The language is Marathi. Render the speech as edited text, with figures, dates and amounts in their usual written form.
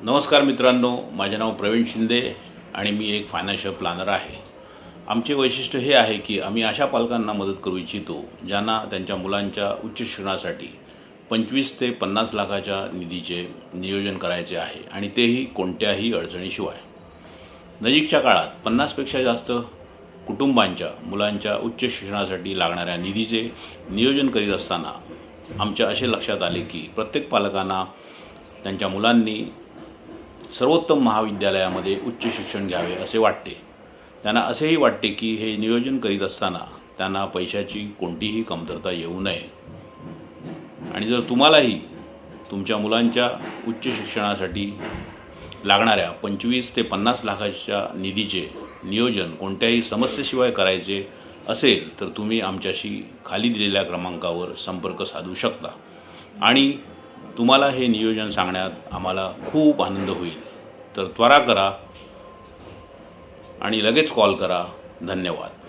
नमस्कार मित्रांनो, माझे नाव प्रवीण शिंदे आणि मी एक फायनान्शियल प्लॅनर आहे। आमचे वैशिष्ट्य हे आहे की आम्ही अशा पालकांना मदत करू इच्छितो ज्यांना त्यांच्या मुलांच्या उच्च शिक्षणासाठी 25 ते 50 लाखाच्या निधीचे नियोजन करायचे आहे आणि तेही कोणत्याही अडचणीशिवाय। नजीकच्या काळात 50 पेक्षा जास्त कुटुंबांच्या मुलांच्या उच्च शिक्षणासाठी लागणाऱ्या निधीचे नियोजन करीत असताना आमच्या असे लक्षात आले की प्रत्येक पालकांना त्यांच्या मुलांनी सर्वोत्तम महाविद्यालयामध्ये उच्च शिक्षण घ्यावे असे वाटते। त्यांना असेही वाटते की हे नियोजन करीत असताना त्यांना पैशाची कोणतीही कमतरता येऊ नये। आणि जर तुम्हालाही तुमच्या मुलांच्या उच्च शिक्षणासाठी लागणाऱ्या 25 ते 50 लाखाच्या निधीचे नियोजन कोणत्याही समस्येशिवाय करायचे असेल तर तुम्ही आमच्याशी खाली दिलेल्या क्रमांकावर संपर्क साधू शकता आणि तुम्हाला हे नियोजन सांगण्यात आम्हाला खूप आनंद होईल। तर त्वरा करा आणि लगेच कॉल करा। धन्यवाद।